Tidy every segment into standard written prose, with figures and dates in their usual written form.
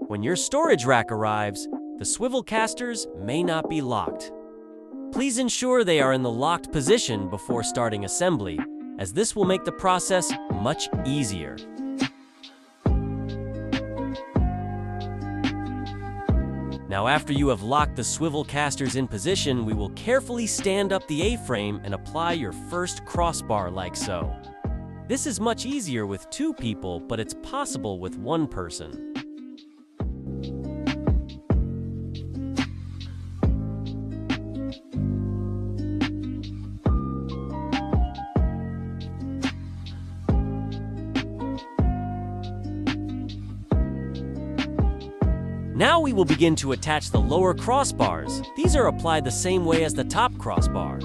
When your storage rack arrives, the swivel casters may not be locked. Please ensure they are in the locked position before starting assembly, as this will make the process much easier. Now, after you have locked the swivel casters in position, we will carefully stand up the A-frame and apply your first crossbar like so. This is much easier with 2 people, but it's possible with 1 person. Now we will begin to attach the lower crossbars. These are applied the same way as the top crossbar.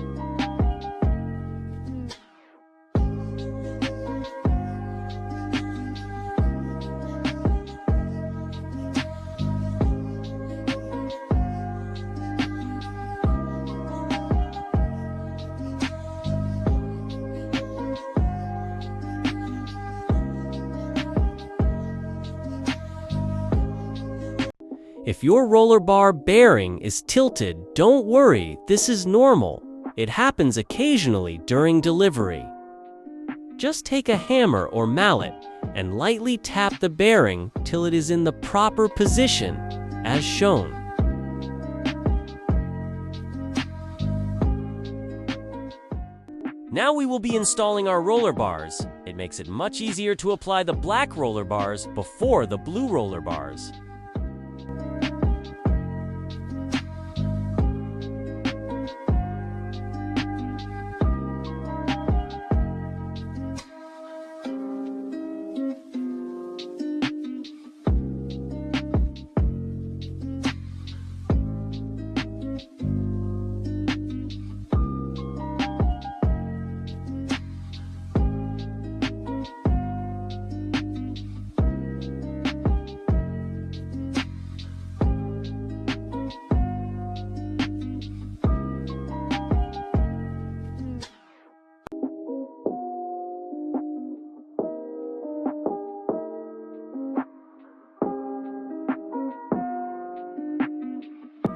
If your roller bar bearing is tilted, don't worry, this is normal. It happens occasionally during delivery. Just take a hammer or mallet and lightly tap the bearing till it is in the proper position, as shown. Now we will be installing our roller bars. It makes it much easier to apply the black roller bars before the blue roller bars.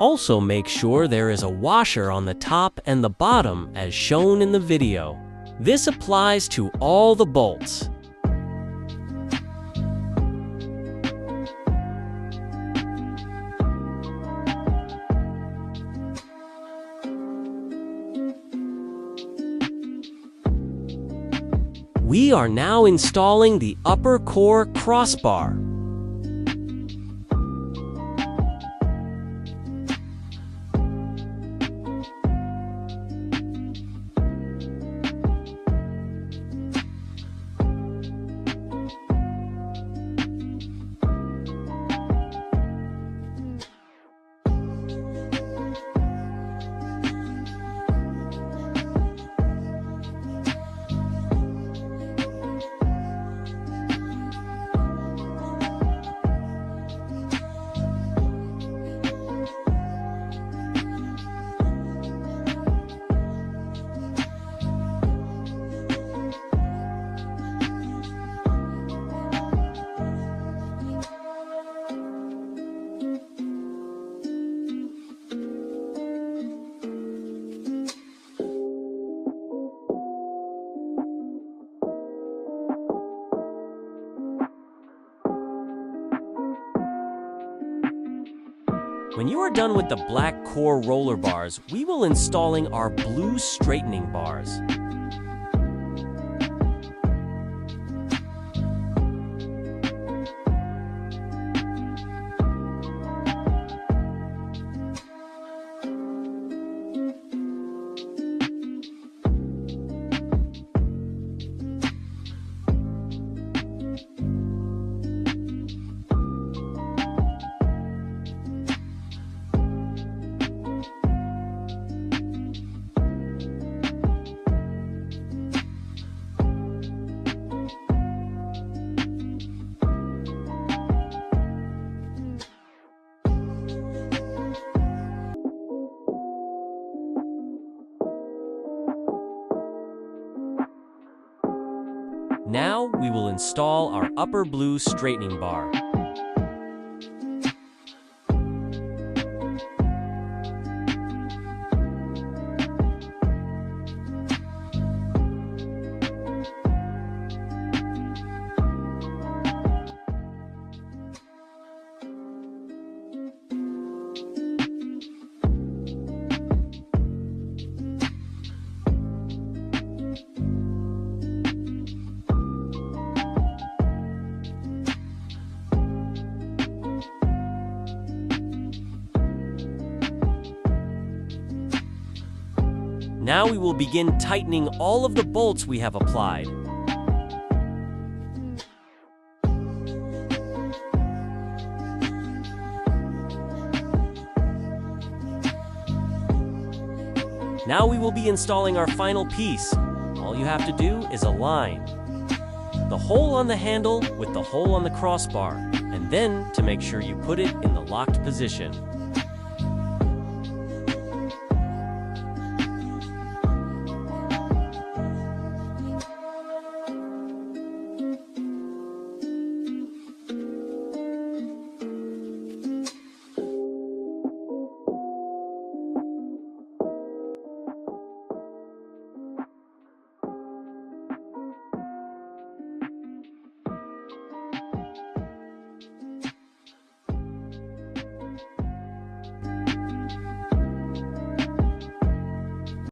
Also make sure there is a washer on the top and the bottom as shown in the video. This applies to all the bolts. We are now installing the upper core crossbar. When you are done with the black core roller bars, we will installing our blue straightening bars. Now we will install our upper blue straightening bar. Now we will begin tightening all of the bolts we have applied. Now we will be installing our final piece. All you have to do is align the hole on the handle with the hole on the crossbar, and then to make sure you put it in the locked position.